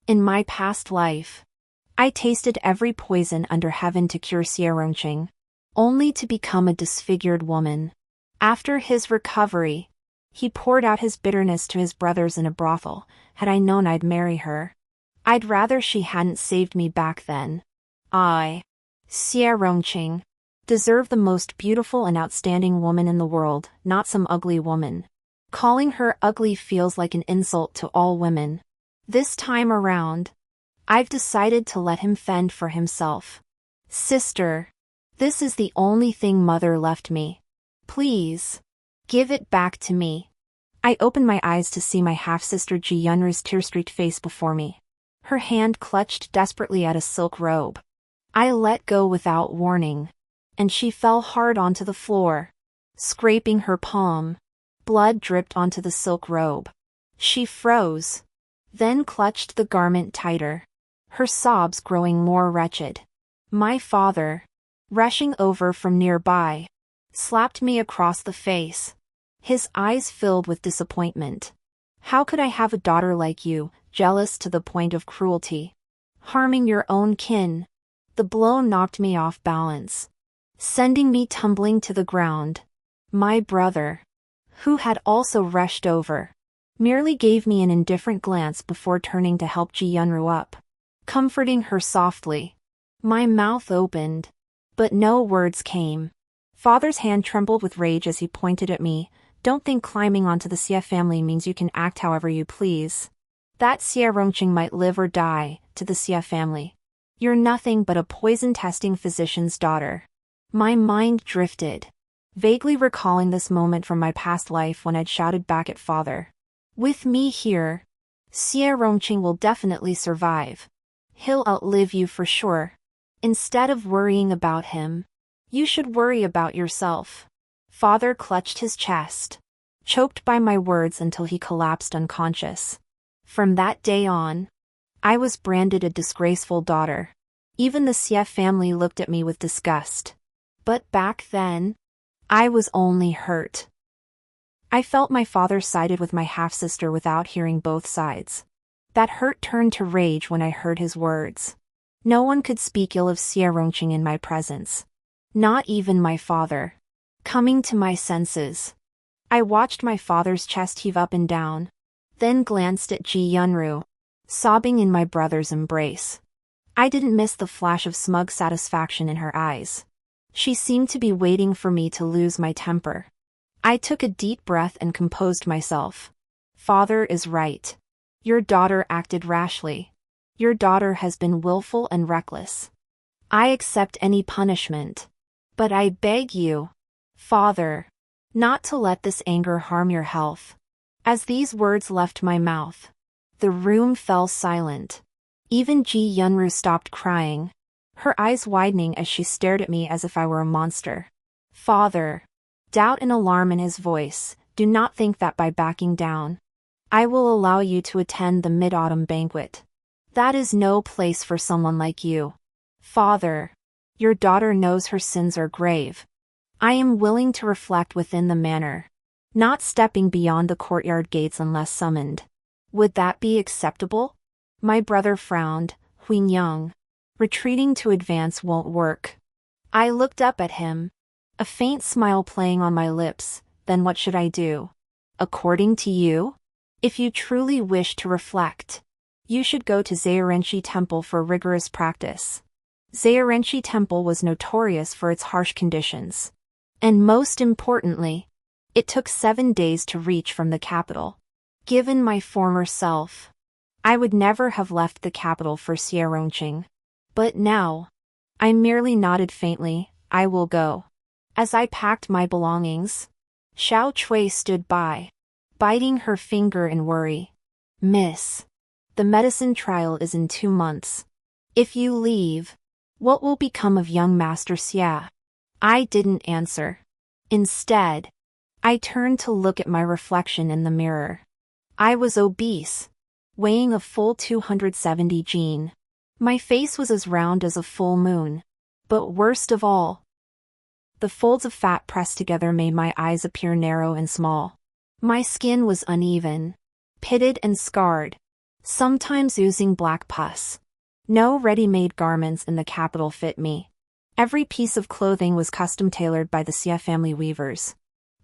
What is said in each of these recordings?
In my past life, I tasted every poison under heaven to cure Xie, only to become a disfigured woman. After his recovery, he poured out his bitterness to his brothers in a brothel. Had I known I'd marry her, I'd rather she hadn't saved me back then. I, Xie, deserve the most beautiful and outstanding woman in the world, not some ugly woman. Calling her ugly feels like an insult to all women. This time around, I've decided to let him fend for himself. Sister, this is the only thing Mother left me. Please, give it back to me. I opened my eyes to see my half-sister Ji Yunru's tear-streaked face before me. Her hand clutched desperately at a silk robe. I let go without warning, and she fell hard onto the floor, scraping her palm. Blood dripped onto the silk robe. She froze, then clutched the garment tighter, her sobs growing more wretched. My father, rushing over from nearby, slapped me across the face, his eyes filled with disappointment. How could I have a daughter like you, jealous to the point of cruelty, harming your own kin? The blow knocked me off balance, sending me tumbling to the ground. My brother, who had also rushed over, merely gave me an indifferent glance before turning to help Ji Yunru up, comforting her softly. My mouth opened, but no words came. Father's hand trembled with rage as he pointed at me. Don't think climbing onto the Xie family means you can act however you please. That Xie might live or die, to the Xie family. You're nothing but a poison-testing physician's daughter. My mind drifted, vaguely recalling this moment from my past life when I'd shouted back at father. With me here, Xie will definitely survive. He'll outlive you for sure. Instead of worrying about him, you should worry about yourself. Father clutched his chest, choked by my words until he collapsed unconscious. From that day on, I was branded a disgraceful daughter. Even the Xie family looked at me with disgust. But back then, I was only hurt. I felt my father sided with my half-sister without hearing both sides. That hurt turned to rage when I heard his words. No one could speak ill of Xie in my presence. Not even my father. Coming to my senses, I watched my father's chest heave up and down, then glanced at Ji Yunru, sobbing in my brother's embrace. I didn't miss the flash of smug satisfaction in her eyes. She seemed to be waiting for me to lose my temper. I took a deep breath and composed myself. Father is right. Your daughter acted rashly. Your daughter has been willful and reckless. I accept any punishment. But I beg you, Father, not to let this anger harm your health. As these words left my mouth, the room fell silent. Even Ji Yunru stopped crying, her eyes widening as she stared at me as if I were a monster. Father, doubt and alarm in his voice, do not think that by backing down, I will allow you to attend the mid-autumn banquet. That is no place for someone like you. Father, your daughter knows her sins are grave. I am willing to reflect within the manor, not stepping beyond the courtyard gates unless summoned. Would that be acceptable? My brother frowned. Huinyang, retreating to advance won't work. I looked up at him, a faint smile playing on my lips. Then what should I do? According to you? If you truly wish to reflect, you should go to Xie Temple for rigorous practice. Xie Temple was notorious for its harsh conditions. And most importantly, it took 7 days to reach from the capital. Given my former self, I would never have left the capital for Xie. But now, I merely nodded faintly. I will go. As I packed my belongings, Xiao Chui stood by, biting her finger in worry. Miss, the medicine trial is in 2 months. If you leave, what will become of young Master Xia? I didn't answer. Instead, I turned to look at my reflection in the mirror. I was obese, weighing a full 270 jin. My face was as round as a full moon. But worst of all, the folds of fat pressed together made my eyes appear narrow and small. My skin was uneven, pitted and scarred, sometimes oozing black pus. No ready-made garments in the capital fit me. Every piece of clothing was custom-tailored by the Xia family weavers.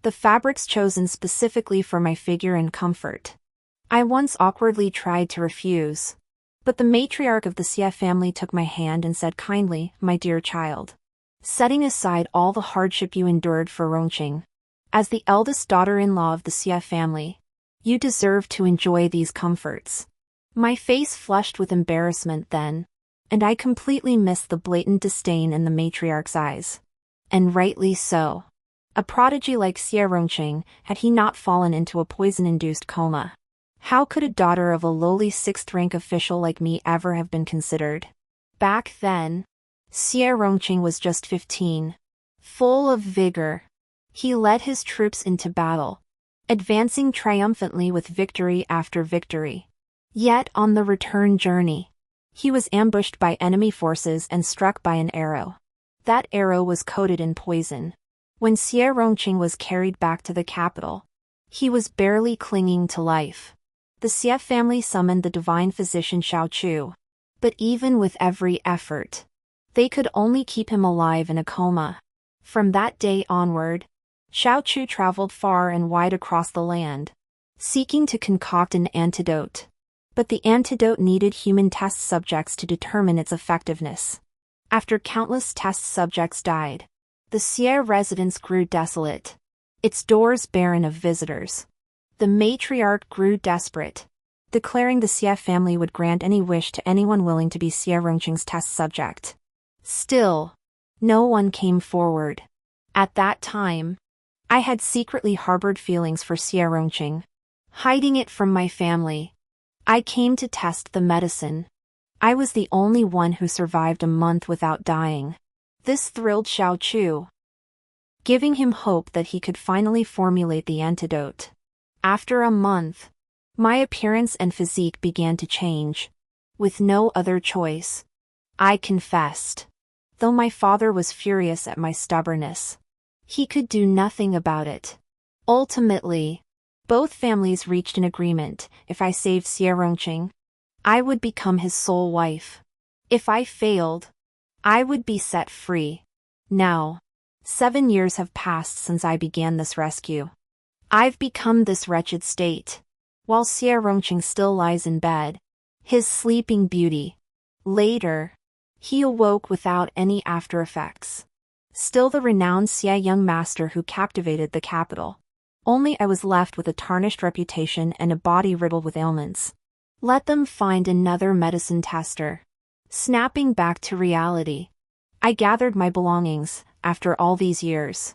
The fabrics chosen specifically for my figure and comfort. I once awkwardly tried to refuse, but the matriarch of the Xia family took my hand and said kindly, "My dear child, setting aside all the hardship you endured for Rongqing, as the eldest daughter-in-law of the Xia family, you deserve to enjoy these comforts." My face flushed with embarrassment then, and I completely missed the blatant disdain in the matriarch's eyes. And rightly so. A prodigy like Xia Rongqing, had he not fallen into a poison-induced coma, how could a daughter of a lowly sixth-rank official like me ever have been considered? Back then, Xia Rongqing was just 15. Full of vigor, he led his troops into battle, advancing triumphantly with victory after victory. Yet on the return journey, he was ambushed by enemy forces and struck by an arrow. That arrow was coated in poison. When Xia Rongqing was carried back to the capital, he was barely clinging to life. The Xia family summoned the divine physician Xiao Chu, but even with every effort, they could only keep him alive in a coma. From that day onward, Xiao Chu traveled far and wide across the land, seeking to concoct an antidote. But the antidote needed human test subjects to determine its effectiveness. After countless test subjects died, the Xia residence grew desolate, its doors barren of visitors. The matriarch grew desperate, declaring the Xia family would grant any wish to anyone willing to be Xia Rongqing's test subject. Still, no one came forward. At that time, I had secretly harbored feelings for Xia Rongqing, hiding it from my family. I came to test the medicine. I was the only one who survived a month without dying. This thrilled Xiao Chu, giving him hope that he could finally formulate the antidote. After a month, my appearance and physique began to change. With no other choice, I confessed. Though my father was furious at my stubbornness, he could do nothing about it. Ultimately, both families reached an agreement: if I saved Xia Rongqing, I would become his sole wife. If I failed, I would be set free. Now, 7 years have passed since I began this rescue. I've become this wretched state, while Xia Rongqing still lies in bed, his sleeping beauty. Later, he awoke without any after effects. Still the renowned Xia young master who captivated the capital. Only I was left with a tarnished reputation and a body riddled with ailments. Let them find another medicine tester. Snapping back to reality, I gathered my belongings. After all these years,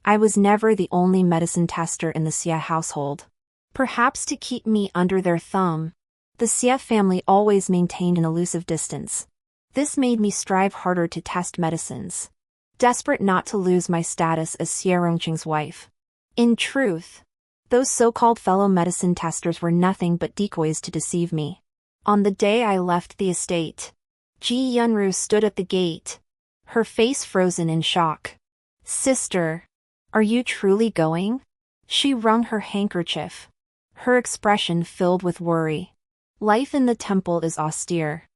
I was never the only medicine tester in the Xia household. Perhaps to keep me under their thumb, the Xia family always maintained an elusive distance. This made me strive harder to test medicines, desperate not to lose my status as Xia Rongqing's wife. In truth, those so-called fellow medicine testers were nothing but decoys to deceive me. On the day I left the estate, Ji Yunru stood at the gate, her face frozen in shock. "Sister, are you truly going?" She wrung her handkerchief, her expression filled with worry. "Life in the temple is austere.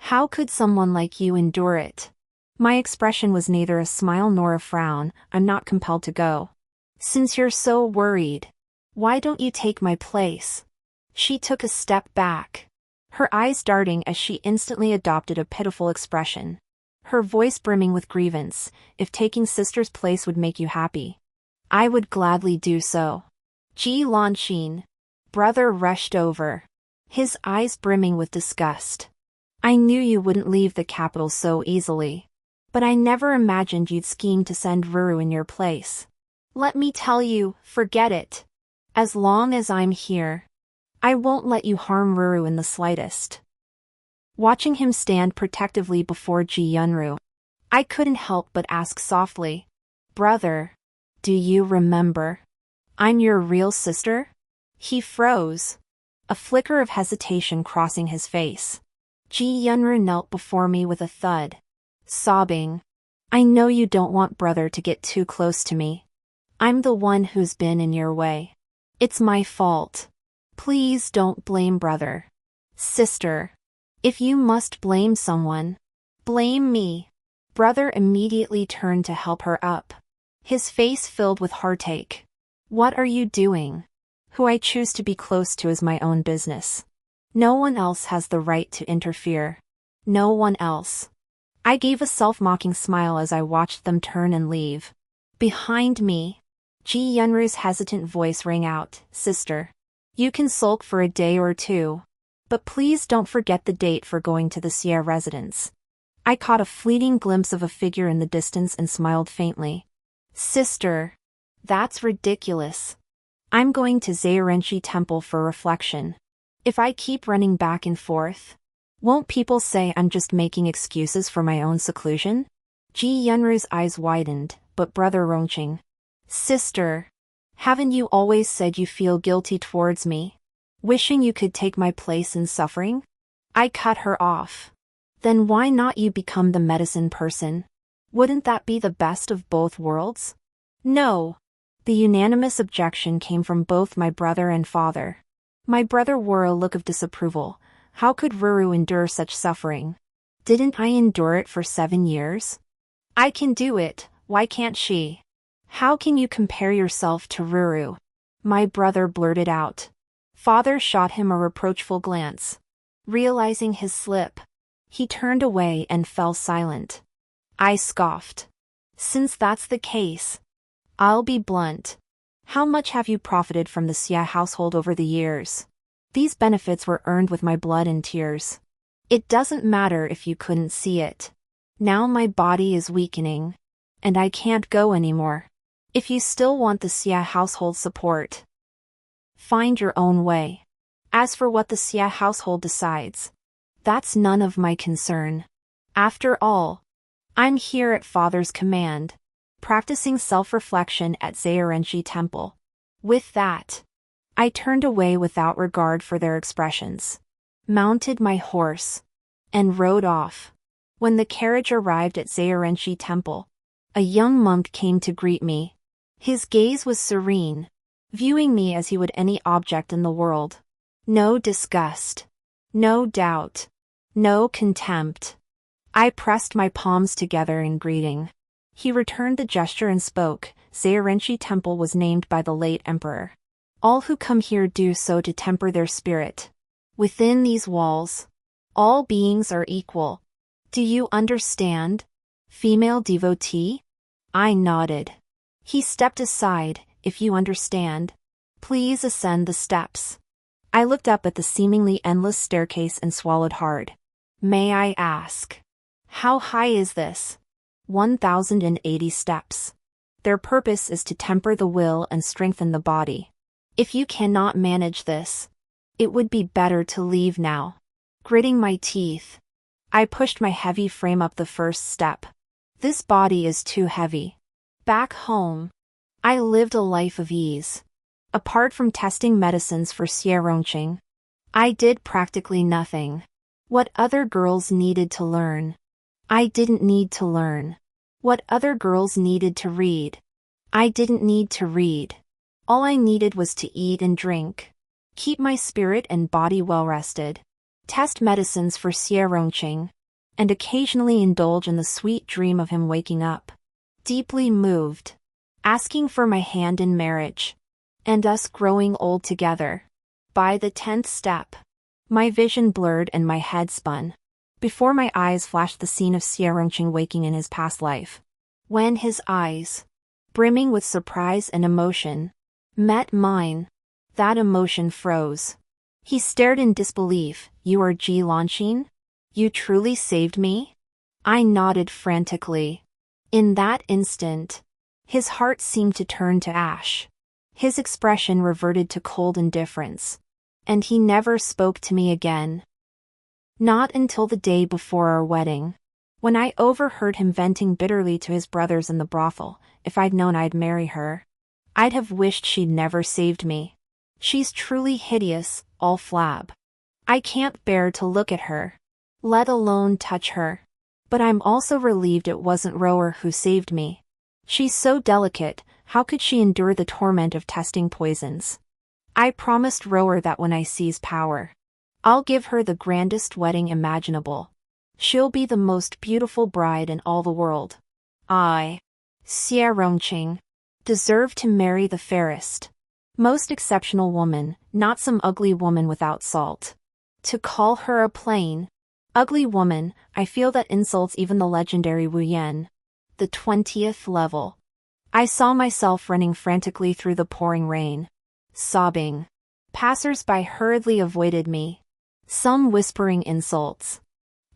How could someone like you endure it?" My expression was neither a smile nor a frown. "I'm not compelled to go." "Since you're so worried, why don't you take my place?" She took a step back, her eyes darting as she instantly adopted a pitiful expression, her voice brimming with grievance. "If taking sister's place would make you happy, I would gladly do so." Ji Lanxin, brother, rushed over, his eyes brimming with disgust. "I knew you wouldn't leave the capital so easily, but I never imagined you'd scheme to send Ruru in your place. Let me tell you, forget it. As long as I'm here, I won't let you harm Ruru in the slightest." Watching him stand protectively before Ji Yunru, I couldn't help but ask softly, "Brother, do you remember? I'm your real sister?" He froze, a flicker of hesitation crossing his face. Ji Yunru knelt before me with a thud, sobbing, "I know you don't want brother to get too close to me. I'm the one who's been in your way. It's my fault. Please don't blame brother." Sister. If you must blame someone, blame me. Brother immediately turned to help her up, his face filled with heartache. What are you doing? Who I choose to be close to is my own business. No one else has the right to interfere. No one else. I gave a self-mocking smile as I watched them turn and leave. Behind me, Ji Yunru's hesitant voice rang out, Sister. You can sulk for a day or two, but please don't forget the date for going to the Xie residence. I caught a fleeting glimpse of a figure in the distance and smiled faintly. Sister. That's ridiculous. I'm going to Zairenshi Temple for reflection. If I keep running back and forth, won't people say I'm just making excuses for my own seclusion? Ji Yunru's eyes widened, but Brother Rongqing. Sister. Haven't you always said you feel guilty towards me? Wishing you could take my place in suffering? I cut her off. Then why not you become the medicine person? Wouldn't that be the best of both worlds? No. The unanimous objection came from both my brother and father. My brother wore a look of disapproval. How could Ruru endure such suffering? Didn't I endure it for 7 years? I can do it, why can't she? How can you compare yourself to Ruru? My brother blurted out. Father shot him a reproachful glance. Realizing his slip, he turned away and fell silent. I scoffed. Since that's the case, I'll be blunt. How much have you profited from the Xia household over the years? These benefits were earned with my blood and tears. It doesn't matter if you couldn't see it. Now my body is weakening, and I can't go anymore. If you still want the Xia household support, find your own way. As for what the Xia household decides, that's none of my concern. After all, I'm here at Father's command, practicing self-reflection at Zairenshi Temple. With that, I turned away without regard for their expressions, mounted my horse, and rode off. When the carriage arrived at Zairenshi Temple, a young monk came to greet me. His gaze was serene, viewing me as he would any object in the world. No disgust, no doubt, no contempt. I pressed my palms together in greeting. He returned the gesture and spoke. Zairenshi Temple was named by the late emperor. All who come here do so to temper their spirit. Within these walls, all beings are equal. Do you understand, female devotee? I nodded. He stepped aside. If you understand, please ascend the steps. I looked up at the seemingly endless staircase and swallowed hard. May I ask, how high is this? 1,080 steps. Their purpose is to temper the will and strengthen the body. If you cannot manage this, it would be better to leave now. Gritting my teeth, I pushed my heavy frame up the first step. This body is too heavy. Back home, I lived a life of ease. Apart from testing medicines for Xie Rongqing, I did practically nothing. What other girls needed to learn, I didn't need to learn. What other girls needed to read, I didn't need to read. All I needed was to eat and drink, keep my spirit and body well rested, test medicines for Xie Rongqing, and occasionally indulge in the sweet dream of him waking up, deeply moved, asking for my hand in marriage, and us growing old together. By the 10th step, my vision blurred and my head spun. Before my eyes flashed the scene of Xie Rongqing waking in his past life. When his eyes, brimming with surprise and emotion, met mine, that emotion froze. He stared in disbelief. You are Ji Lanqin? You truly saved me? I nodded frantically. In that instant, his heart seemed to turn to ash. His expression reverted to cold indifference, and he never spoke to me again. Not until the day before our wedding, when I overheard him venting bitterly to his brothers in the brothel. If I'd known I'd marry her, I'd have wished she'd never saved me. She's truly hideous, all flab. I can't bear to look at her, let alone touch her. But I'm also relieved it wasn't Rower who saved me. She's so delicate, how could she endure the torment of testing poisons? I promised Rower that when I seize power, I'll give her the grandest wedding imaginable. She'll be the most beautiful bride in all the world. I, Xie Rongqing, deserve to marry the fairest, most exceptional woman, not some ugly woman without salt. To call her a plain, ugly woman, I feel that insults even the legendary Wu Yan. The 20th level. I saw myself running frantically through the pouring rain. Sobbing. Passers-by hurriedly avoided me. Some whispering insults.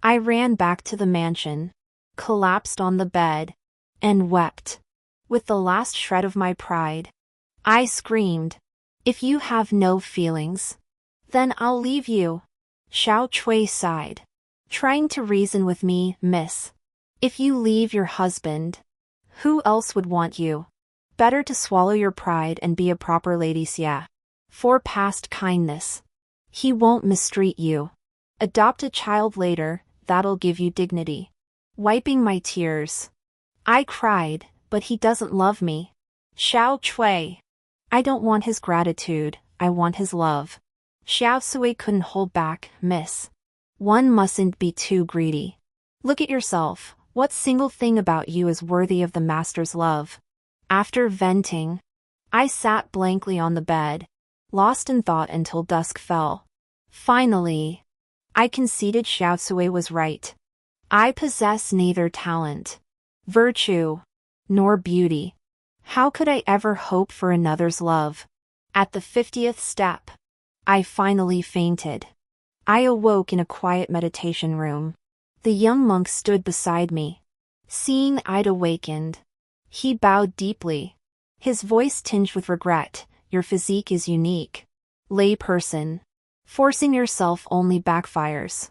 I ran back to the mansion, collapsed on the bed, and wept. With the last shred of my pride, I screamed, "If you have no feelings, then I'll leave you." Xiao Chui sighed, trying to reason with me, "Miss. If you leave your husband, who else would want you? Better to swallow your pride and be a proper lady, Xia. For past kindness. He won't mistreat you. Adopt a child later, that'll give you dignity." Wiping my tears, I cried, "But he doesn't love me. Xiao Chui. I don't want his gratitude, I want his love." Xiao Sui couldn't hold back, "Miss. One mustn't be too greedy. Look at yourself, what single thing about you is worthy of the master's love?" After venting, I sat blankly on the bed, lost in thought until dusk fell. Finally, I conceded Xiao Sui was right. I possess neither talent, virtue, nor beauty. How could I ever hope for another's love? At the 50th step, I finally fainted. I awoke in a quiet meditation room. The young monk stood beside me. Seeing I'd awakened, he bowed deeply. His voice tinged with regret, "Your physique is unique. Layperson. Forcing yourself only backfires."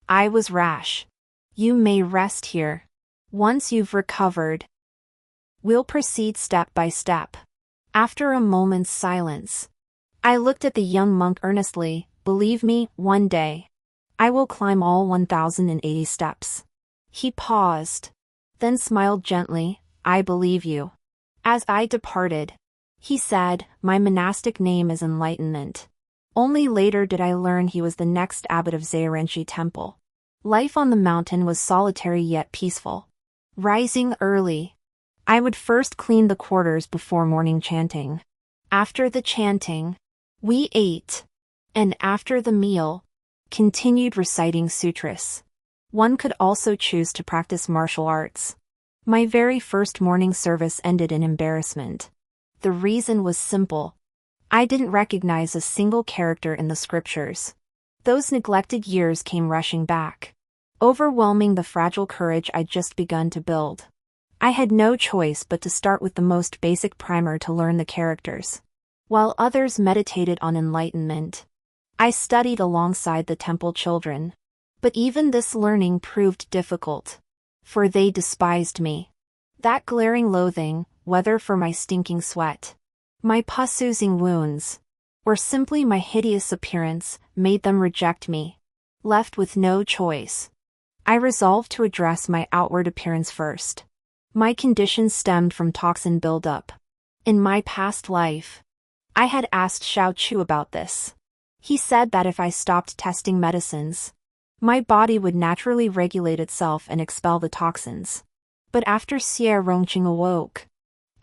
I was rash. "You may rest here. Once you've recovered, we'll proceed step by step." After a moment's silence, I looked at the young monk earnestly. "Believe me, one day, I will climb all 1080 steps." He paused, then smiled gently. "I believe you." As I departed, he said, "My monastic name is Enlightenment." Only later did I learn he was the next abbot of Zairenshi Temple. Life on the mountain was solitary yet peaceful. Rising early, I would first clean the quarters before morning chanting. After the chanting, we ate, and after the meal, continued reciting sutras. One could also choose to practice martial arts. My very first morning service ended in embarrassment. The reason was simple. I didn't recognize a single character in the scriptures. Those neglected years came rushing back, overwhelming the fragile courage I'd just begun to build. I had no choice but to start with the most basic primer to learn the characters. While others meditated on enlightenment, I studied alongside the temple children. But even this learning proved difficult, for they despised me. That glaring loathing, whether for my stinking sweat, my pus-oozing wounds, or simply my hideous appearance, made them reject me. Left with no choice, I resolved to address my outward appearance first. My condition stemmed from toxin buildup. In my past life, I had asked Xiao Chu about this. He said that if I stopped testing medicines, my body would naturally regulate itself and expel the toxins. But after Xie Rongqing awoke,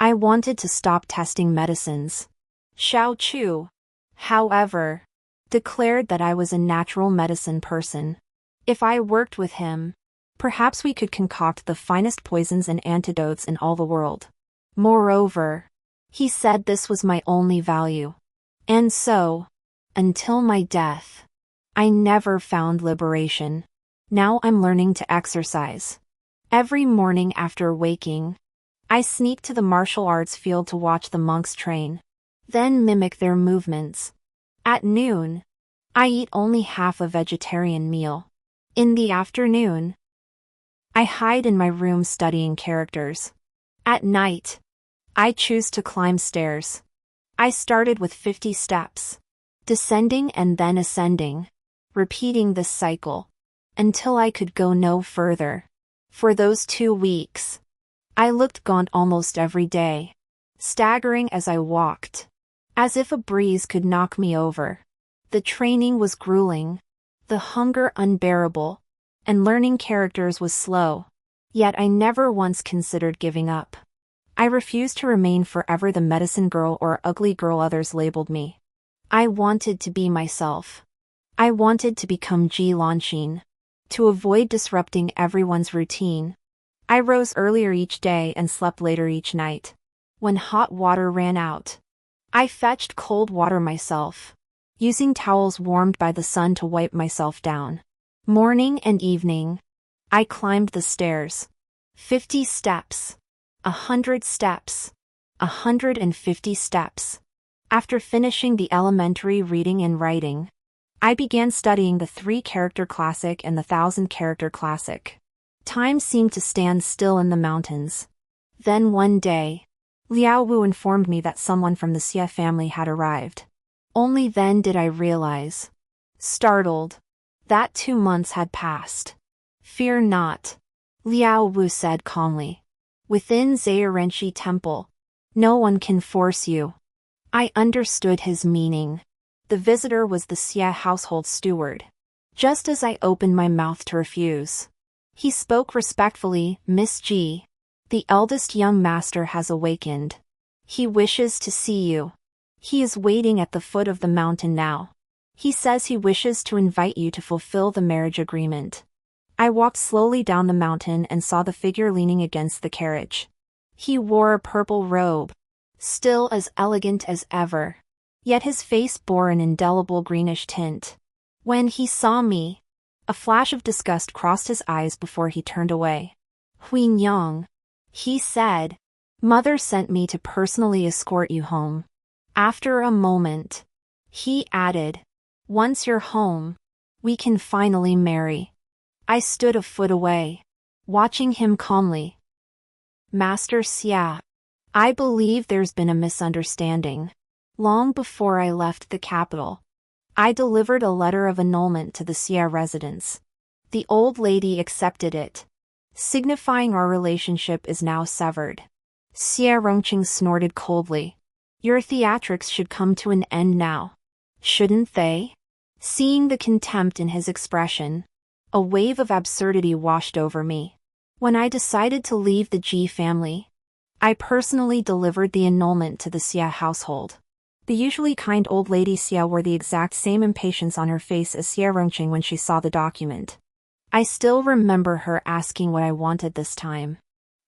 I wanted to stop testing medicines. Xiao Chu, however, declared that I was a natural medicine person. If I worked with him, perhaps we could concoct the finest poisons and antidotes in all the world. Moreover, he said this was my only value. And so, until my death, I never found liberation. Now I'm learning to exercise. Every morning after waking, I sneak to the martial arts field to watch the monks train, then mimic their movements. At noon, I eat only half a vegetarian meal. In the afternoon, I hide in my room studying characters. At night, I choose to climb stairs. I started with 50 steps, descending and then ascending, repeating this cycle, until I could go no further. For those 2 weeks, I looked gaunt almost every day, staggering as I walked, as if a breeze could knock me over. The training was grueling, the hunger unbearable, and learning characters was slow. Yet I never once considered giving up. I refused to remain forever the medicine girl or ugly girl others labeled me. I wanted to be myself. I wanted to become Ji Lanqin. To avoid disrupting everyone's routine, I rose earlier each day and slept later each night. When hot water ran out, I fetched cold water myself, using towels warmed by the sun to wipe myself down. Morning and evening, I climbed the stairs. 50 steps. 100 steps. 150 steps. After finishing the elementary reading and writing, I began studying the 3-character classic and the 1,000-character classic. Time seemed to stand still in the mountains. Then one day, Liao Wu informed me that someone from the Xie family had arrived. Only then did I realize, startled, that 2 months had passed. Fear not, Liao Wu said calmly. Within Zherenqi Temple, no one can force you. I understood his meaning. The visitor was the Xie household steward. Just as I opened my mouth to refuse, he spoke respectfully, Miss Ji. The eldest young master has awakened. He wishes to see you. He is waiting at the foot of the mountain now. He says he wishes to invite you to fulfill the marriage agreement. I walked slowly down the mountain and saw the figure leaning against the carriage. He wore a purple robe, still as elegant as ever. Yet his face bore an indelible greenish tint. When he saw me, a flash of disgust crossed his eyes before he turned away. Huinyang, he said. Mother sent me to personally escort you home. After a moment, he added, once you're home, we can finally marry. I stood a foot away, watching him calmly. Master Xia, I believe there's been a misunderstanding. Long before I left the capital, I delivered a letter of annulment to the Xia residence. The old lady accepted it, signifying our relationship is now severed. Xia Rongqing snorted coldly. Your theatrics should come to an end now. Shouldn't they? Seeing the contempt in his expression, a wave of absurdity washed over me. When I decided to leave the Ji family, I personally delivered the annulment to the Xia household. The usually kind old lady Xia wore the exact same impatience on her face as Xia Rongqing when she saw the document. I still remember her asking what I wanted this time.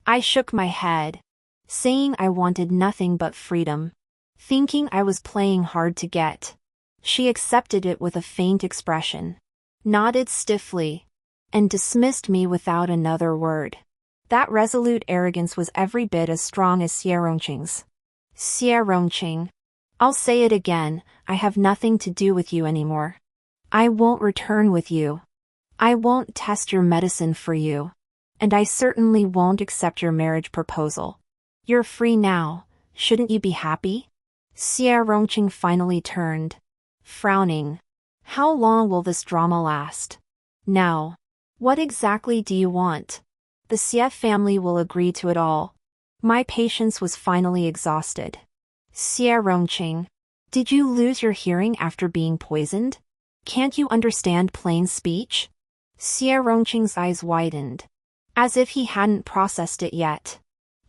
I shook my head, saying I wanted nothing but freedom. Thinking I was playing hard to get, she accepted it with a faint expression, nodded stiffly, and dismissed me without another word. That resolute arrogance was every bit as strong as Xia Rongqing's. Xia Rongqing, I'll say it again, I have nothing to do with you anymore. I won't return with you. I won't test your medicine for you. And I certainly won't accept your marriage proposal. You're free now, shouldn't you be happy? Xia Rongqing finally turned, frowning. How long will this drama last? Now, what exactly do you want? The Xie family will agree to it all. My patience was finally exhausted. Xia Rongqing, did you lose your hearing after being poisoned? Can't you understand plain speech? Xia Rongqing's eyes widened, as if he hadn't processed it yet.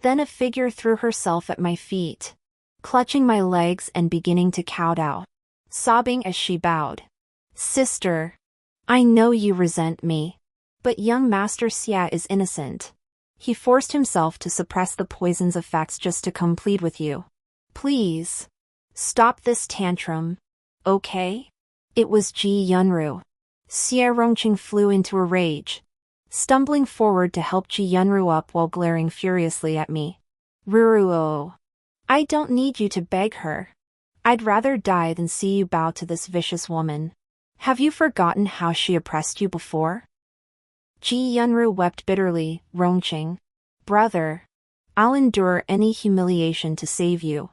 Then a figure threw herself at my feet, clutching my legs and beginning to kowtow, sobbing as she bowed. Sister, I know you resent me, but young Master Xia is innocent. He forced himself to suppress the poison's effects just to come plead with you. Please, stop this tantrum, okay? It was Ji Yunru. Xia Rongqing flew into a rage, stumbling forward to help Ji Yunru up while glaring furiously at me. Ruruo, I don't need you to beg her. I'd rather die than see you bow to this vicious woman. Have you forgotten how she oppressed you before? Ji Yunru wept bitterly. Rongqing, brother, I'll endure any humiliation to save you.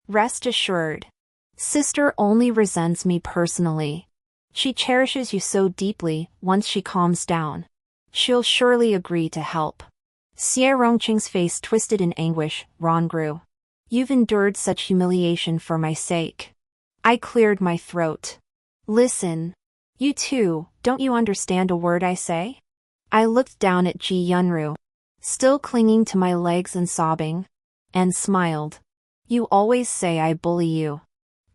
Rest assured. Sister only resents me personally. She cherishes you so deeply. Once she calms down, she'll surely agree to help. Xia Rongqing's face twisted in anguish. Rongru, you've endured such humiliation for my sake. I cleared my throat. Listen. You too, don't you understand a word I say? I looked down at Ji Yunru, still clinging to my legs and sobbing, and smiled. You always say I bully you.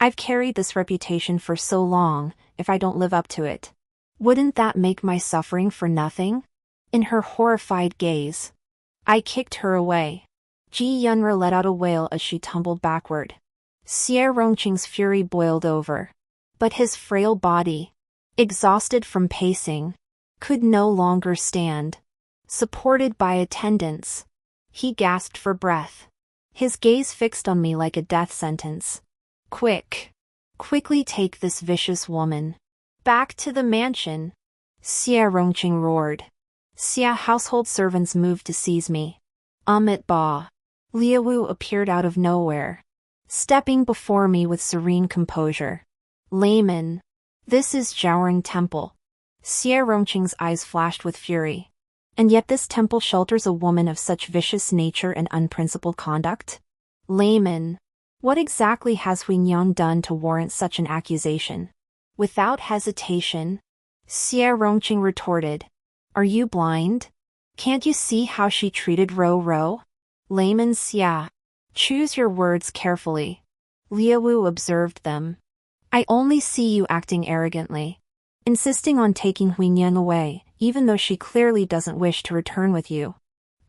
I've carried this reputation for so long, if I don't live up to it, wouldn't that make my suffering for nothing? In her horrified gaze, I kicked her away. Ji Yunru let out a wail as she tumbled backward. Xie Rongqing's fury boiled over. But his frail body, exhausted from pacing, could no longer stand. Supported by attendants, he gasped for breath. His gaze fixed on me like a death sentence. Quickly take this vicious woman back to the mansion, Xie Rongqing roared. Xia household servants moved to seize me. Amit Ba. Liawu appeared out of nowhere, stepping before me with serene composure. Layman. This is Jiaoring Temple. Xie Rongqing's eyes flashed with fury. And yet this temple shelters a woman of such vicious nature and unprincipled conduct? Layman. What exactly has Huinyang done to warrant such an accusation? Without hesitation, Xie Rongqing retorted. Are you blind? Can't you see how she treated Ro? Layman Xia. Choose your words carefully. Liawu observed them. I only see you acting arrogantly, insisting on taking Huinyang away, even though she clearly doesn't wish to return with you.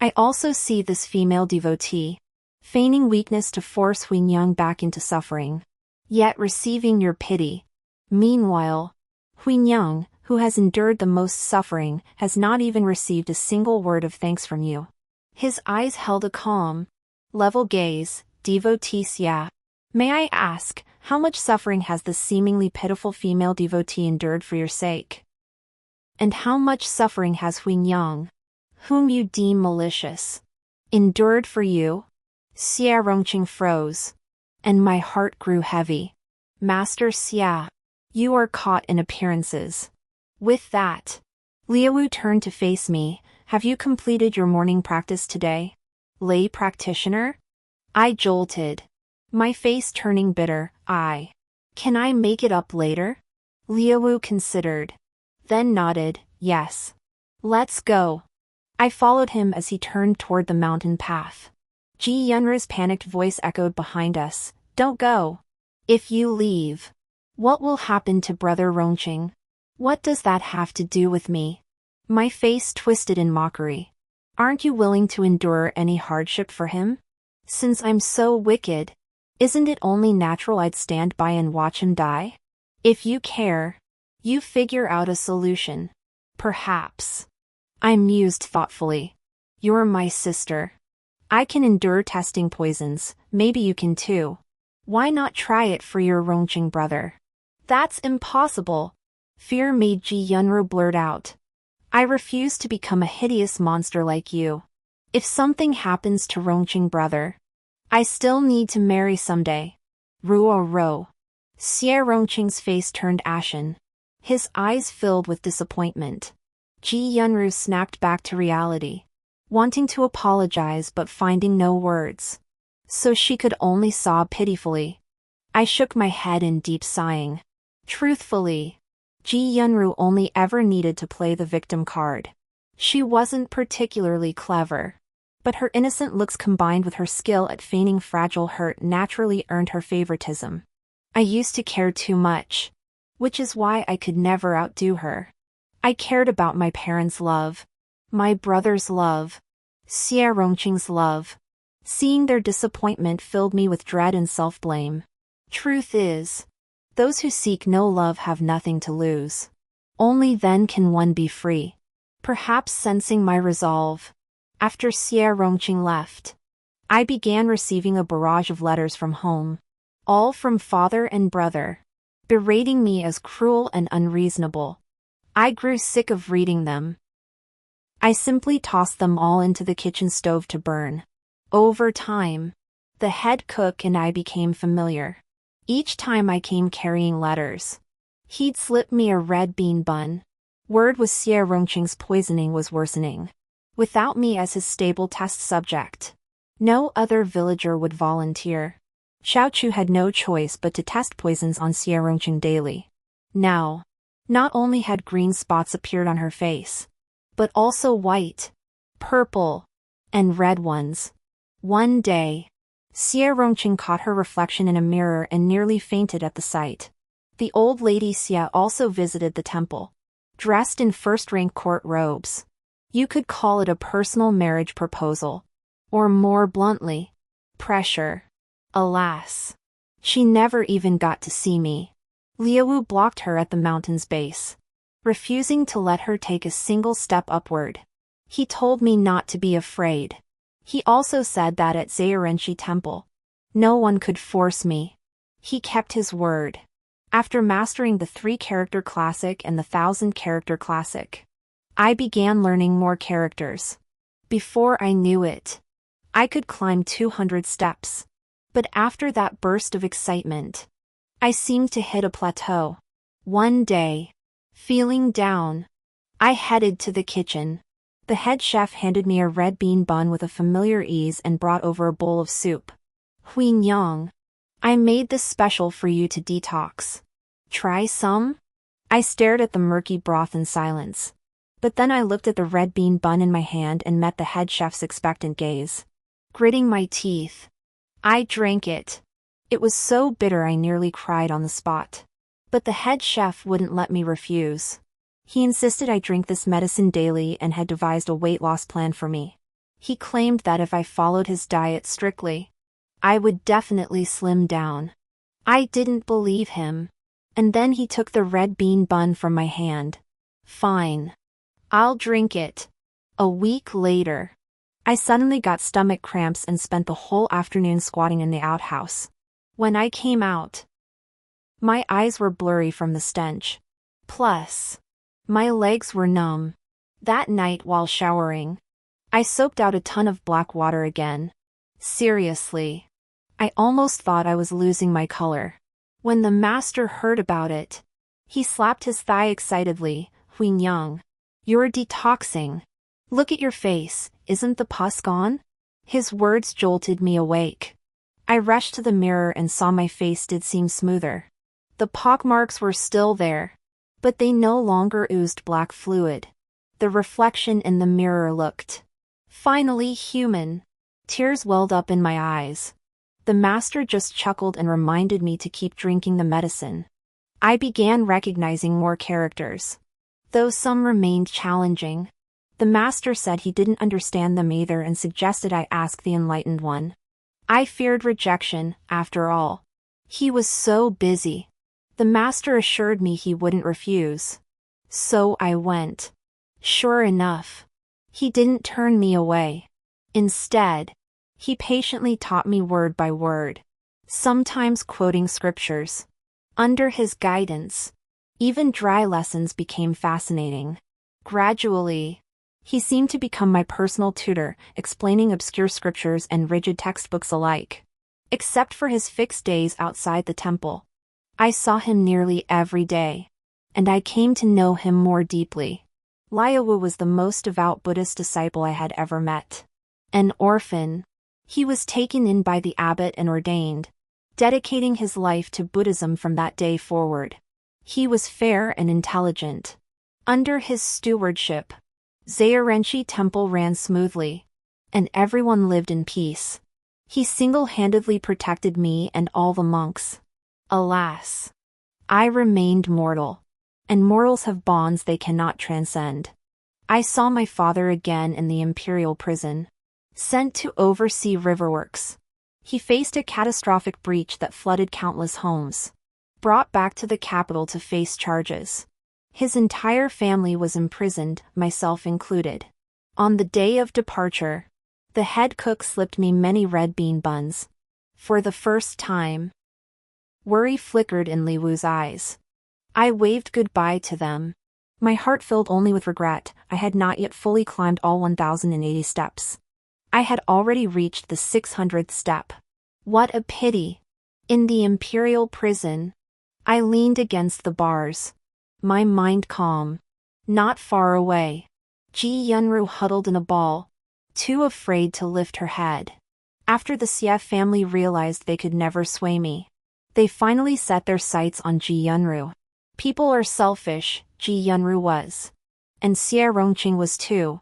I also see this female devotee, feigning weakness to force Huinyang back into suffering, yet receiving your pity. Meanwhile, Huinyang, who has endured the most suffering, has not even received a single word of thanks from you. His eyes held a calm, level gaze. Devotee Xia. May I ask, how much suffering has this seemingly pitiful female devotee endured for your sake? And how much suffering has Huinyang, whom you deem malicious, endured for you? Xie Rongqing froze, and my heart grew heavy. Master Xia, you are caught in appearances. With that, Liawu turned to face me. Have you completed your morning practice today, lay practitioner? I jolted, my face turning bitter. Can I make it up later? Liawu considered, then nodded, yes. Let's go. I followed him as he turned toward the mountain path. Ji Yunru's panicked voice echoed behind us. Don't go. If you leave, what will happen to Brother Rongqing? What does that have to do with me? My face twisted in mockery. Aren't you willing to endure any hardship for him? Since I'm so wicked, isn't it only natural I'd stand by and watch him die? If you care, you figure out a solution. Perhaps. I mused thoughtfully. You're my sister. I can endure testing poisons, maybe you can too. Why not try it for your Rongqing brother? That's impossible. Fear made Ji Yunru blurt out. I refuse to become a hideous monster like you. If something happens to Rongqing brother, I still need to marry someday. Ro. Xie Rongqing's face turned ashen. His eyes filled with disappointment. Ji Yunru snapped back to reality, wanting to apologize but finding no words. So she could only sob pitifully. I shook my head in deep sighing. Truthfully, Ji Yunru only ever needed to play the victim card. She wasn't particularly clever, but her innocent looks combined with her skill at feigning fragile hurt naturally earned her favoritism. I used to care too much, which is why I could never outdo her. I cared about my parents' love, my brother's love, Xie Rongqing's love. Seeing their disappointment filled me with dread and self-blame. Truth is, those who seek no love have nothing to lose. Only then can one be free. Perhaps sensing my resolve, after Xie Rongqing left, I began receiving a barrage of letters from home, all from father and brother, berating me as cruel and unreasonable. I grew sick of reading them. I simply tossed them all into the kitchen stove to burn. Over time, the head cook and I became familiar. Each time I came carrying letters, he'd slip me a red bean bun. Word was Xie Rongqing's poisoning was worsening. Without me as his stable test subject, no other villager would volunteer. Xiao Chu had no choice but to test poisons on Xie Rongqing daily. Now, Not only had green spots appeared on her face, but also white, purple, and red ones. One day, Xie Rongqing caught her reflection in a mirror and nearly fainted at the sight. The old lady Xie also visited the temple, dressed in first-rank court robes. You could call it a personal marriage proposal, or more bluntly, pressure. Alas, she never even got to see me. Liawu blocked her at the mountain's base, refusing to let her take a single step upward. He told me not to be afraid. He also said that at Zherenshi Temple, no one could force me. He kept his word. After mastering the 3-character classic and the 1,000-character classic, I began learning more characters. Before I knew it, I could climb 200 steps. But after that burst of excitement, I seemed to hit a plateau. One day, feeling down, I headed to the kitchen. The head chef handed me a red bean bun with a familiar ease and brought over a bowl of soup. Huinyang, I made this special for you to detox. Try some? I stared at the murky broth in silence. But then I looked at the red bean bun in my hand and met the head chef's expectant gaze. Gritting my teeth, I drank it. It was so bitter I nearly cried on the spot. But the head chef wouldn't let me refuse. He insisted I drink this medicine daily and had devised a weight loss plan for me. He claimed that if I followed his diet strictly, I would definitely slim down. I didn't believe him. And then he took the red bean bun from my hand. Fine. I'll drink it. A week later, I suddenly got stomach cramps and spent the whole afternoon squatting in the outhouse. When I came out, my eyes were blurry from the stench. Plus, my legs were numb. That night while showering, I soaked out a ton of black water again. Seriously, I almost thought I was losing my color. When the master heard about it, he slapped his thigh excitedly. Huinyang, you're detoxing. Look at your face, isn't the pus gone? His words jolted me awake. I rushed to the mirror and saw my face did seem smoother. The pockmarks were still there, but they no longer oozed black fluid. The reflection in the mirror looked finally human. Tears welled up in my eyes. The master just chuckled and reminded me to keep drinking the medicine. I began recognizing more characters, though some remained challenging. The master said he didn't understand them either and suggested I ask the enlightened one. I feared rejection, after all. He was so busy. The master assured me he wouldn't refuse. So I went. Sure enough, he didn't turn me away. Instead, he patiently taught me word by word, sometimes quoting scriptures. Under his guidance, even dry lessons became fascinating. Gradually, he seemed to become my personal tutor, explaining obscure scriptures and rigid textbooks alike. Except for his fixed days outside the temple, I saw him nearly every day, and I came to know him more deeply. Liawu was the most devout Buddhist disciple I had ever met. An orphan, he was taken in by the abbot and ordained, dedicating his life to Buddhism from that day forward. He was fair and intelligent. Under his stewardship, Zherenshi Temple ran smoothly, and everyone lived in peace. He single-handedly protected me and all the monks. Alas, I remained mortal, and mortals have bonds they cannot transcend. I saw my father again in the imperial prison, sent to oversee riverworks. He faced a catastrophic breach that flooded countless homes, brought back to the capital to face charges. His entire family was imprisoned, myself included. On the day of departure, the head cook slipped me many red bean buns. For the first time, worry flickered in Liwu's eyes. I waved goodbye to them. My heart filled only with regret. I had not yet fully climbed all 1,080 steps. I had already reached the 600th step. What a pity! In the imperial prison, I leaned against the bars, my mind calm. Not far away, Ji Yunru huddled in a ball, too afraid to lift her head. After the Xie family realized they could never sway me, they finally set their sights on Ji Yunru. People are selfish, Ji Yunru was. And Xie Rongqing was too.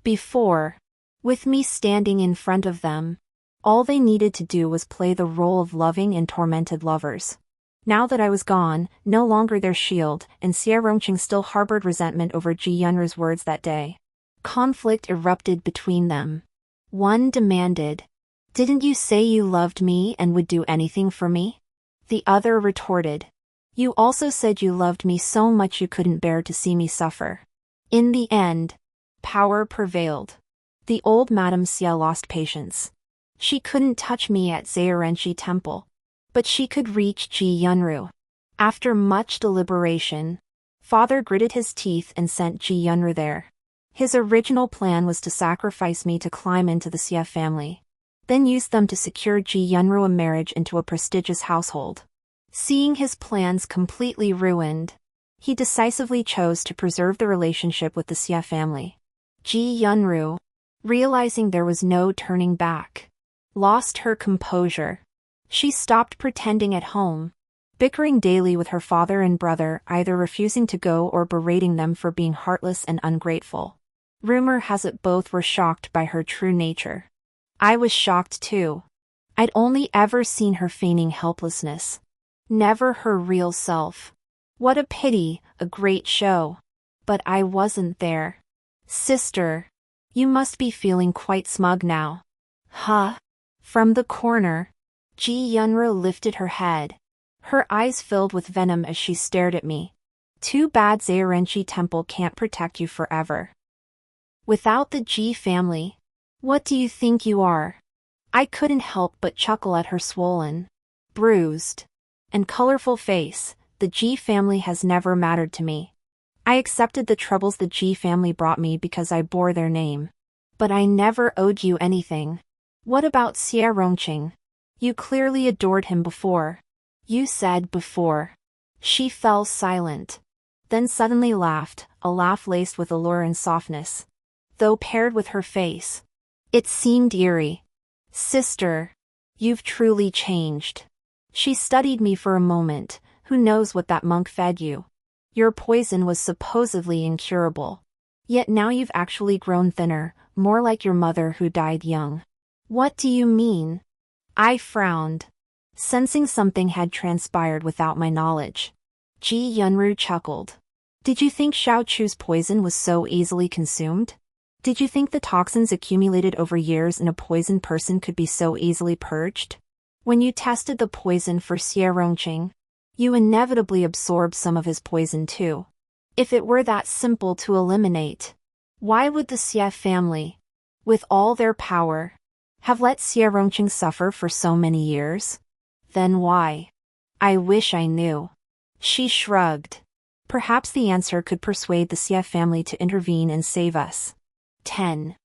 Before, with me standing in front of them, all they needed to do was play the role of loving and tormented lovers. Now that I was gone, no longer their shield, and Xie Rongqing still harbored resentment over Ji Yunru's words that day. Conflict erupted between them. One demanded, "Didn't you say you loved me and would do anything for me?" The other retorted, "You also said you loved me so much you couldn't bear to see me suffer." In the end, power prevailed. The old Madame Xia lost patience. She couldn't touch me at Zherenshi Temple, but she could reach Ji Yunru. After much deliberation, Father gritted his teeth and sent Ji Yunru there. His original plan was to sacrifice me to climb into the Xia family, then use them to secure Ji Yunru a marriage into a prestigious household. Seeing his plans completely ruined, he decisively chose to preserve the relationship with the Xia family. Ji Yunru, realizing there was no turning back, lost her composure. She stopped pretending at home, bickering daily with her father and brother, either refusing to go or berating them for being heartless and ungrateful. Rumor has it both were shocked by her true nature. I was shocked too. I'd only ever seen her feigning helplessness, never her real self. What a pity, a great show. But I wasn't there. Sister, you must be feeling quite smug now. Huh? From the corner, Ji Yunru lifted her head. Her eyes filled with venom as she stared at me. Too bad Zherenshi Temple can't protect you forever. Without the Ji family, what do you think you are? I couldn't help but chuckle at her swollen, bruised, and colorful face. The Ji family has never mattered to me. I accepted the troubles the Ji family brought me because I bore their name. But I never owed you anything. What about Xie Rongqing? You clearly adored him before. You said before. She fell silent, then suddenly laughed, a laugh laced with allure and softness, though paired with her face. It seemed eerie. Sister, you've truly changed. She studied me for a moment. Who knows what that monk fed you? Your poison was supposedly incurable. Yet now you've actually grown thinner, more like your mother who died young. What do you mean? I frowned, sensing something had transpired without my knowledge. Ji Yunru chuckled. Did you think Xiao Chu's poison was so easily consumed? Did you think the toxins accumulated over years in a poisoned person could be so easily purged? When you tested the poison for Xie Rongqing, you inevitably absorbed some of his poison too. If it were that simple to eliminate, why would the Xie family, with all their power, have let Xie Rongqing suffer for so many years? Then why? I wish I knew. She shrugged. Perhaps the answer could persuade the Xie family to intervene and save us. 10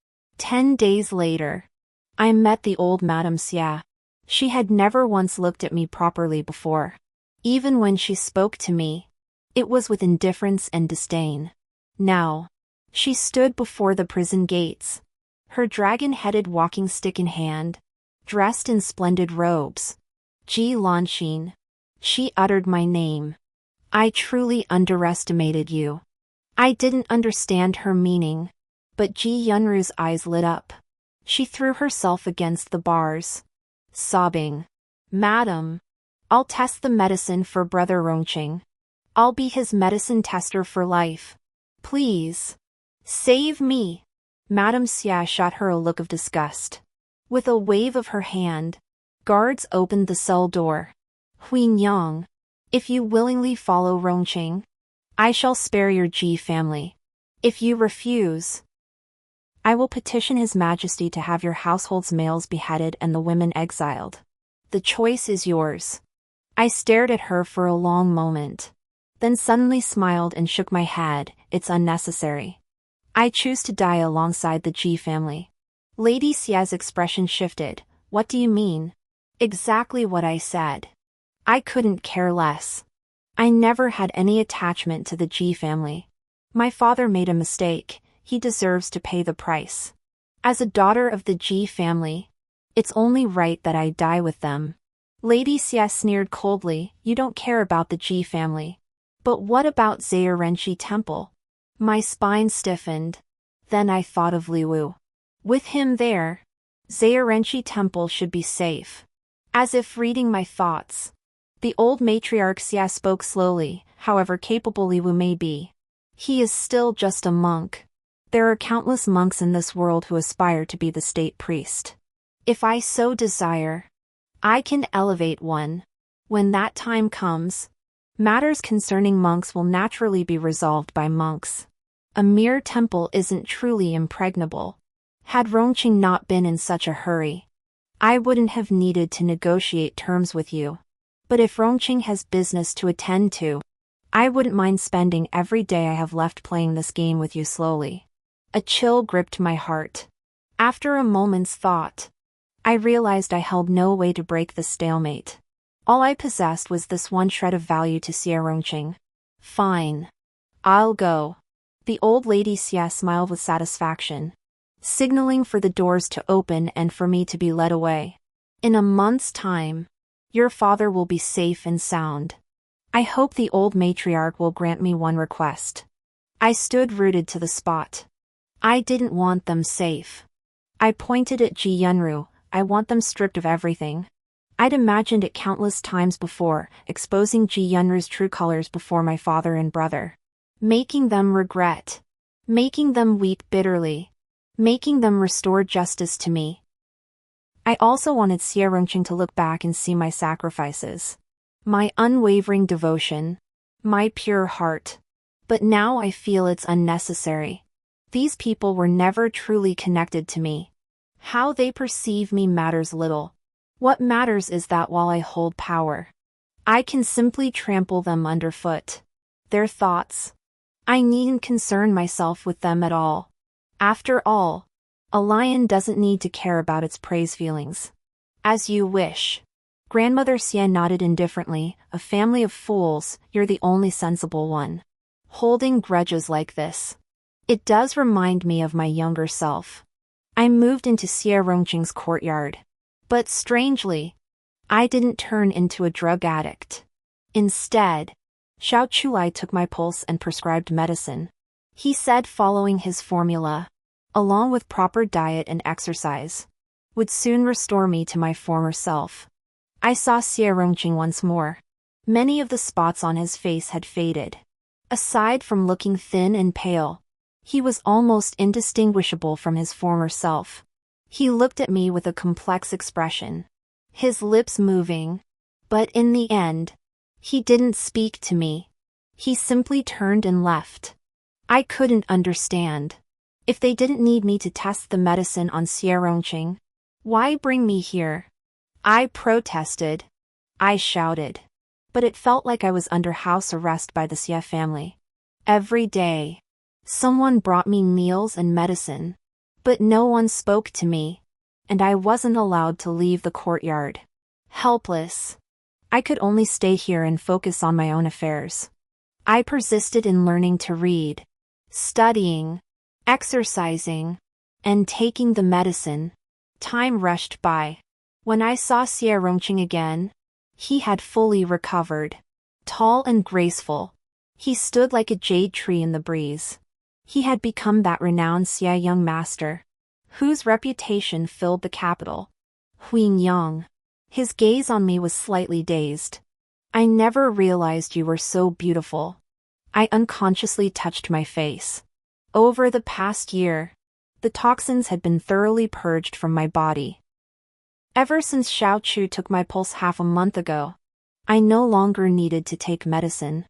days later, I met the old Madame Xia. She had never once looked at me properly before. Even when she spoke to me, it was with indifference and disdain. Now, she stood before the prison gates, her dragon-headed walking stick in hand, dressed in splendid robes. Ji Lanxin. She uttered my name. I truly underestimated you. I didn't understand her meaning, but Ji Yunru's eyes lit up. She threw herself against the bars, sobbing, "Madam, I'll test the medicine for Brother Rongqing. I'll be his medicine tester for life. Please, save me." Madame Xia shot her a look of disgust. With a wave of her hand, guards opened the cell door. "Huinyang, if you willingly follow Rongqing, I shall spare your Ji family. If you refuse, I will petition His Majesty to have your household's males beheaded and the women exiled. The choice is yours." I stared at her for a long moment, then suddenly smiled and shook my head. It's unnecessary. I choose to die alongside the Ji family. Lady Xia's expression shifted. What do you mean? Exactly what I said. I couldn't care less. I never had any attachment to the Ji family. My father made a mistake. He deserves to pay the price. As a daughter of the Ji family, it's only right that I die with them. Lady Xia sneered coldly. You don't care about the Ji family. But what about Serenity Temple? My spine stiffened. Then I thought of Liwu. With him there, Serenity Temple should be safe. As if reading my thoughts, the old matriarch Xia spoke slowly, however capable Liwu may be. He is still just a monk. There are countless monks in this world who aspire to be the state priest. If I so desire, I can elevate one. When that time comes, matters concerning monks will naturally be resolved by monks. A mere temple isn't truly impregnable. Had Rongqing not been in such a hurry, I wouldn't have needed to negotiate terms with you. But if Rongqing has business to attend to, I wouldn't mind spending every day I have left playing this game with you slowly. A chill gripped my heart. After a moment's thought, I realized I held no way to break the stalemate. All I possessed was this one shred of value to Xia Rongqing. Fine. I'll go. The old lady Xia smiled with satisfaction, signaling for the doors to open and for me to be led away. In a month's time, your father will be safe and sound. I hope the old matriarch will grant me one request. I stood rooted to the spot. I didn't want them safe. I pointed at Ji Yunru. I want them stripped of everything. I'd imagined it countless times before, exposing Ji Yunru's true colors before my father and brother. Making them regret. Making them weep bitterly. Making them restore justice to me. I also wanted Xia Rongqing to look back and see my sacrifices. My unwavering devotion. My pure heart. But now I feel it's unnecessary. These people were never truly connected to me. How they perceive me matters little. What matters is that while I hold power, I can simply trample them underfoot. Their thoughts. I needn't concern myself with them at all. After all, a lion doesn't need to care about its prey's feelings. As you wish. Grandmother Xia nodded indifferently. A family of fools, you're the only sensible one. Holding grudges like this. It does remind me of my younger self. I moved into Xia Rongqing's courtyard. But strangely, I didn't turn into a drug addict. Instead, Xiao Chulai took my pulse and prescribed medicine. He said following his formula, along with proper diet and exercise, would soon restore me to my former self. I saw Xia Rongqing once more. Many of the spots on his face had faded. Aside from looking thin and pale, he was almost indistinguishable from his former self. He looked at me with a complex expression, his lips moving, but in the end, he didn't speak to me. He simply turned and left. I couldn't understand. If they didn't need me to test the medicine on Xia Rongqing, why bring me here? I protested. I shouted. But it felt like I was under house arrest by the Xia family. Every day, someone brought me meals and medicine. But no one spoke to me, and I wasn't allowed to leave the courtyard. Helpless. I could only stay here and focus on my own affairs. I persisted in learning to read, studying, exercising, and taking the medicine. Time rushed by. When I saw Xia Rongqing again, he had fully recovered. Tall and graceful, he stood like a jade tree in the breeze. He had become that renowned Xia young master, whose reputation filled the capital. Huing Yang. His gaze on me was slightly dazed. I never realized you were so beautiful. I unconsciously touched my face. Over the past year, the toxins had been thoroughly purged from my body. Ever since Xiao Chu took my pulse half a month ago, I no longer needed to take medicine.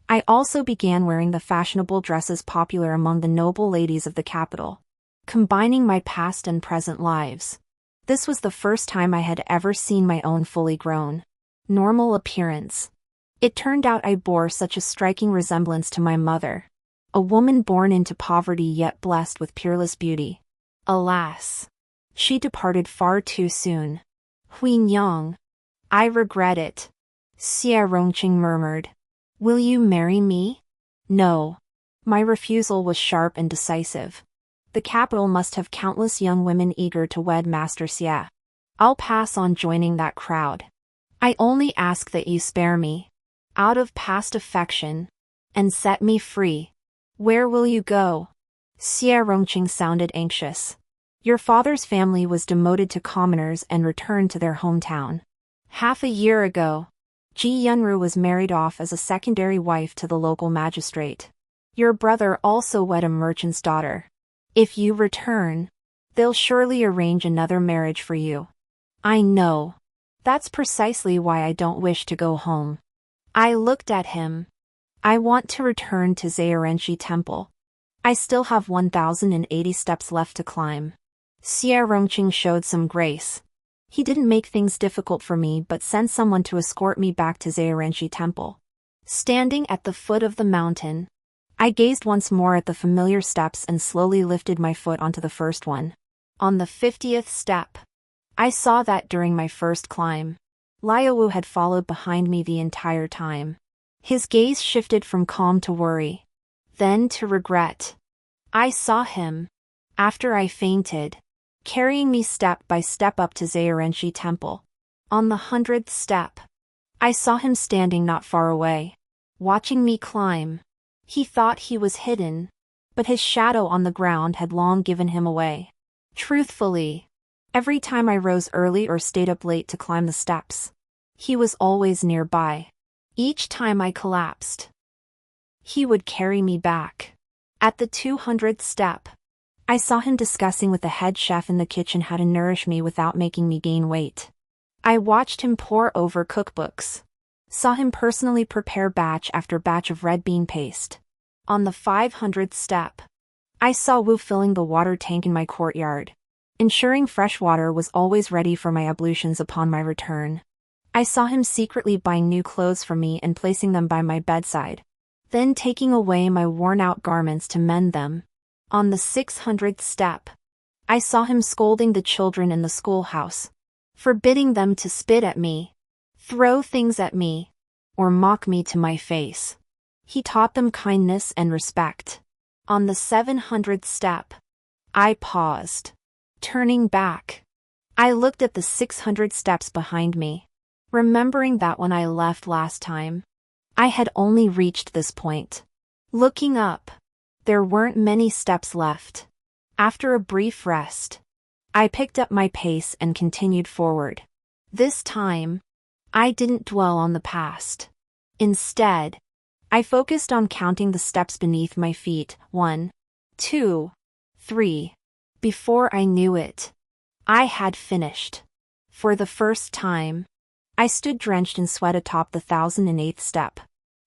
I also began wearing the fashionable dresses popular among the noble ladies of the capital, combining my past and present lives. This was the first time I had ever seen my own fully grown, normal appearance. It turned out I bore such a striking resemblance to my mother, a woman born into poverty yet blessed with peerless beauty. Alas, she departed far too soon. Huing Yang. I regret it. Xia Rongqing murmured. Will you marry me? No. My refusal was sharp and decisive. The capital must have countless young women eager to wed Master Xia. I'll pass on joining that crowd. I only ask that you spare me. Out of past affection, and set me free. Where will you go? Xie Rongqing sounded anxious. Your father's family was demoted to commoners and returned to their hometown. Half a year ago, Ji Yunru was married off as a secondary wife to the local magistrate. Your brother also wed a merchant's daughter. If you return, they'll surely arrange another marriage for you. I know. That's precisely why I don't wish to go home. I looked at him. I want to return to Zherenshi Temple. I still have 1,080 steps left to climb. Xie Rongqing showed some grace. He didn't make things difficult for me but sent someone to escort me back to Zherenshi Temple. Standing at the foot of the mountain, I gazed once more at the familiar steps and slowly lifted my foot onto the first one. On the 50th step, I saw that during my first climb, Liaowu had followed behind me the entire time. His gaze shifted from calm to worry, then to regret. I saw him, after I fainted, carrying me step by step up to Zherenshi Temple. On the 100th step, I saw him standing not far away, watching me climb. He thought he was hidden, but his shadow on the ground had long given him away. Truthfully, every time I rose early or stayed up late to climb the steps, he was always nearby. Each time I collapsed, he would carry me back. At the 200th step, I saw him discussing with the head chef in the kitchen how to nourish me without making me gain weight. I watched him pore over cookbooks, saw him personally prepare batch after batch of red bean paste. On the 500th step, I saw Wu filling the water tank in my courtyard, ensuring fresh water was always ready for my ablutions upon my return. I saw him secretly buying new clothes for me and placing them by my bedside, then taking away my worn-out garments to mend them. On the 600th step, I saw him scolding the children in the schoolhouse, forbidding them to spit at me, throw things at me, or mock me to my face. He taught them kindness and respect. On the 700th step, I paused. Turning back, I looked at the 600 steps behind me, remembering that when I left last time, I had only reached this point. Looking up, there weren't many steps left. After a brief rest, I picked up my pace and continued forward. This time, I didn't dwell on the past. Instead, I focused on counting the steps beneath my feet. 1, 2, 3. Before I knew it, I had finished. For the first time, I stood drenched in sweat atop the 1,008th step.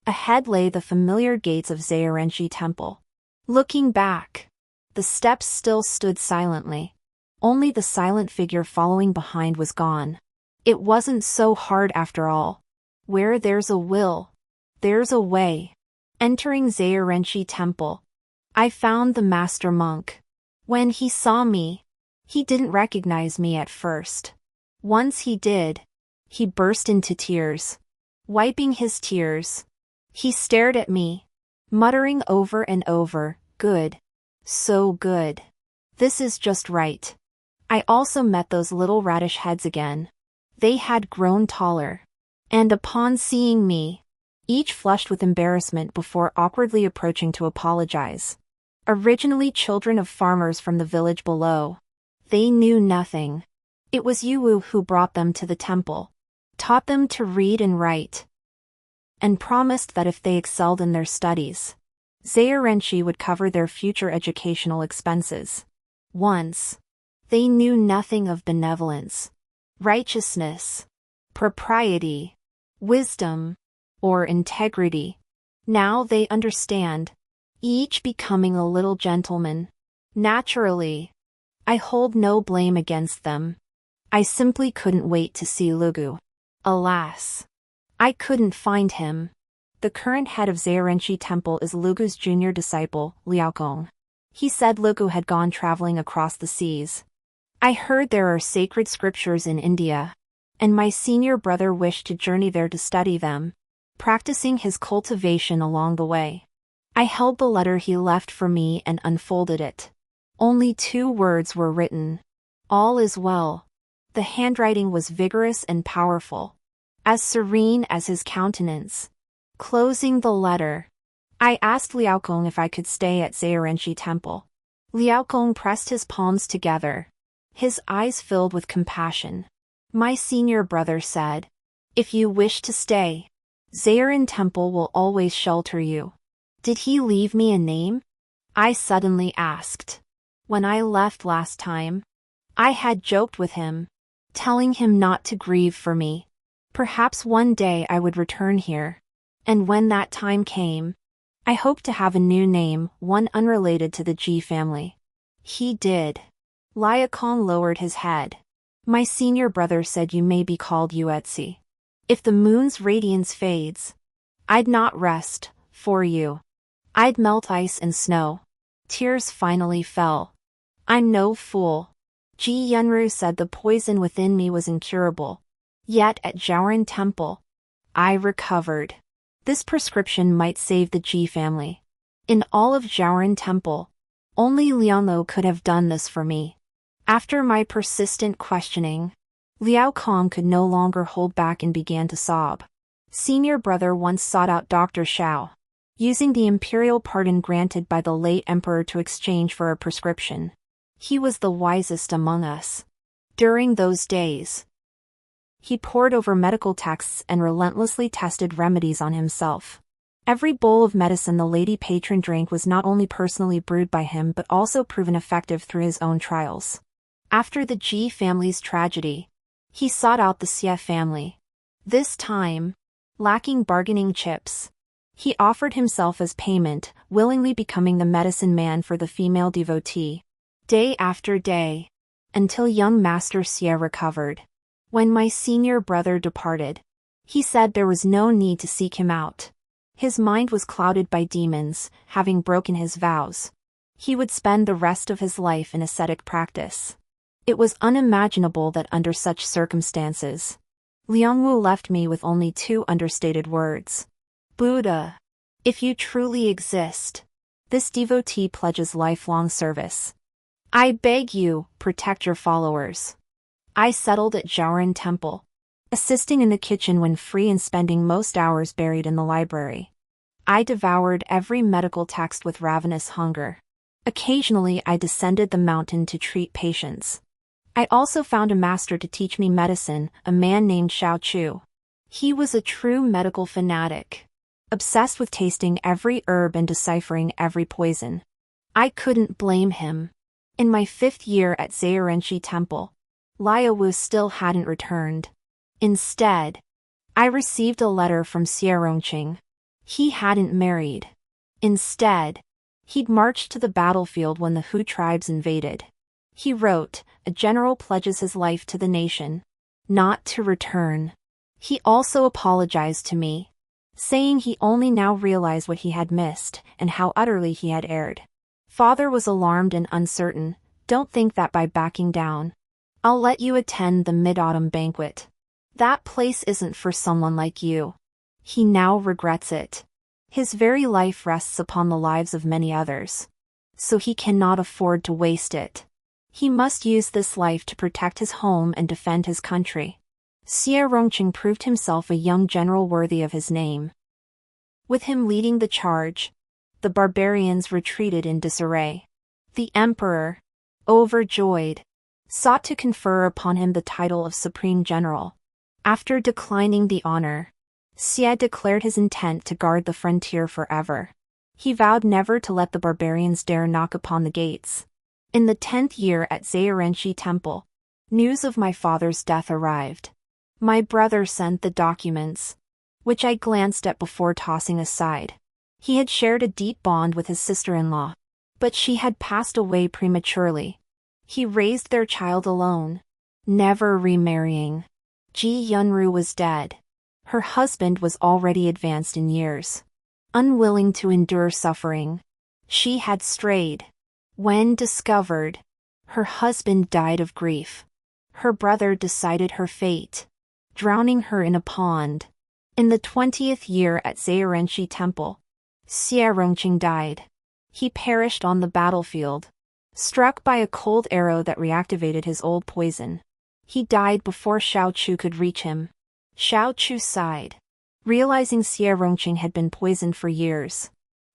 Ahead lay the familiar gates of Zherenshi Temple. Looking back, the steps still stood silently. Only the silent figure following behind was gone. It wasn't so hard after all. Where there's a will, there's a way. Entering Zherenshi Temple, I found the master monk. When he saw me, he didn't recognize me at first. Once he did, he burst into tears. Wiping his tears, he stared at me, muttering over and over, "Good. So good. This is just right." I also met those little radish heads again. They had grown taller, and upon seeing me, each flushed with embarrassment before awkwardly approaching to apologize. Originally children of farmers from the village below, they knew nothing. It was Yuwu who brought them to the temple, taught them to read and write, and promised that if they excelled in their studies, Zherenshi would cover their future educational expenses. Once, they knew nothing of benevolence, righteousness, propriety, wisdom, or integrity. Now they understand, each becoming a little gentleman. Naturally, I hold no blame against them. I simply couldn't wait to see Lugu. Alas, I couldn't find him. The current head of Zherenshi Temple is Lugu's junior disciple, Liao Gong. He said Lugu had gone traveling across the seas. I heard there are sacred scriptures in India, and my senior brother wished to journey there to study them, practicing his cultivation along the way. I held the letter he left for me and unfolded it. Only 2 words were written. All is well. The handwriting was vigorous and powerful, as serene as his countenance. Closing the letter, I asked Liao Kong if I could stay at Serenity Temple. Liao Kong pressed his palms together. His eyes filled with compassion. My senior brother said, "If you wish to stay, Zaren Temple will always shelter you." Did he leave me a name? I suddenly asked. When I left last time, I had joked with him, telling him not to grieve for me. Perhaps one day I would return here. And when that time came, I hoped to have a new name, one unrelated to the G family. He did. Liao Kong lowered his head. My senior brother said you may be called Yuetsi. If the moon's radiance fades, I'd not rest, for you. I'd melt ice and snow. Tears finally fell. I'm no fool. Ji Yunru said the poison within me was incurable. Yet at Zhaoren Temple, I recovered. This prescription might save the Ji family. In all of Zhaoren Temple, only Lianlo could have done this for me. After my persistent questioning, Liao Kong could no longer hold back and began to sob. Senior brother once sought out Dr. Xiao, using the imperial pardon granted by the late emperor to exchange for a prescription. He was the wisest among us. During those days, he pored over medical texts and relentlessly tested remedies on himself. Every bowl of medicine the lady patron drank was not only personally brewed by him but also proven effective through his own trials. After the Ji family's tragedy, he sought out the Xie family. This time, lacking bargaining chips, he offered himself as payment, willingly becoming the medicine man for the female devotee. Day after day, until young Master Xie recovered. When my senior brother departed, he said there was no need to seek him out. His mind was clouded by demons, having broken his vows. He would spend the rest of his life in ascetic practice. It was unimaginable that under such circumstances, Liangwu left me with only 2 understated words. Buddha, if you truly exist, this devotee pledges lifelong service. I beg you, protect your followers. I settled at Zhaoren Temple, assisting in the kitchen when free and spending most hours buried in the library. I devoured every medical text with ravenous hunger. Occasionally I descended the mountain to treat patients. I also found a master to teach me medicine, a man named Xiao Chu. He was a true medical fanatic, obsessed with tasting every herb and deciphering every poison. I couldn't blame him. In my 5th year at Zairenshi Temple, Liao Wu still hadn't returned. Instead, I received a letter from Xierongqing. He hadn't married. Instead, he'd marched to the battlefield when the Hu tribes invaded. He wrote, a general pledges his life to the nation, not to return. He also apologized to me, saying he only now realized what he had missed and how utterly he had erred. Father was alarmed and uncertain. Don't think that by backing down, I'll let you attend the mid-autumn banquet. That place isn't for someone like you. He now regrets it. His very life rests upon the lives of many others, so he cannot afford to waste it. He must use this life to protect his home and defend his country. Xie Rongqing proved himself a young general worthy of his name. With him leading the charge, the barbarians retreated in disarray. The emperor, overjoyed, sought to confer upon him the title of Supreme General. After declining the honor, Xie declared his intent to guard the frontier forever. He vowed never to let the barbarians dare knock upon the gates. In the 10th year at Zairenshi Temple, news of my father's death arrived. My brother sent the documents, which I glanced at before tossing aside. He had shared a deep bond with his sister-in-law, but she had passed away prematurely. He raised their child alone, never remarrying. Ji Yunru was dead. Her husband was already advanced in years. Unwilling to endure suffering, she had strayed. When discovered, her husband died of grief. Her brother decided her fate, drowning her in a pond. In the 20th year at Zairenshi Temple, Xie Rongqing died. He perished on the battlefield, struck by a cold arrow that reactivated his old poison. He died before Xiao Chu could reach him. Xiao Chu sighed, realizing Xie Rongqing had been poisoned for years.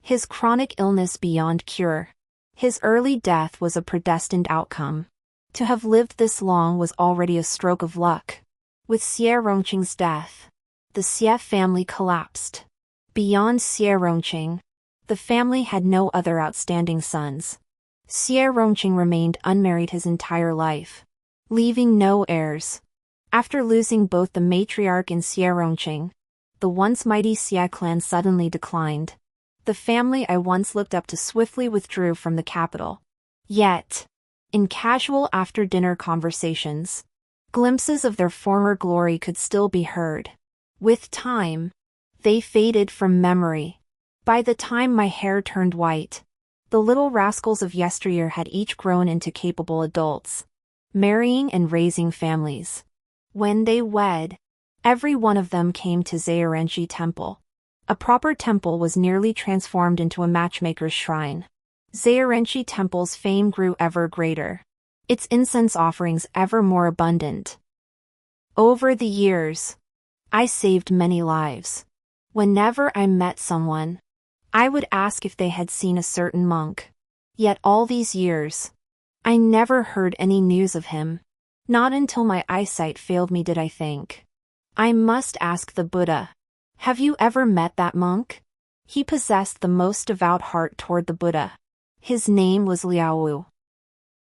His chronic illness beyond cure. His early death was a predestined outcome. To have lived this long was already a stroke of luck. With Xie Rongqing's death, the Xie family collapsed. Beyond Xie Rongqing, the family had no other outstanding sons. Xie Rongqing remained unmarried his entire life, leaving no heirs. After losing both the matriarch and Xie Rongqing, the once mighty Xie clan suddenly declined. The family I once looked up to swiftly withdrew from the capital. Yet, in casual after-dinner conversations, glimpses of their former glory could still be heard. With time, they faded from memory. By the time my hair turned white, the little rascals of yesteryear had each grown into capable adults, marrying and raising families. When they wed, every one of them came to Zherenshi Temple. A proper temple was nearly transformed into a matchmaker's shrine. Zherenshi Temple's fame grew ever greater, its incense offerings ever more abundant. Over the years, I saved many lives. Whenever I met someone, I would ask if they had seen a certain monk. Yet all these years, I never heard any news of him. Not until my eyesight failed me did I think, I must ask the Buddha. Have you ever met that monk? He possessed the most devout heart toward the Buddha. His name was Liao Wu.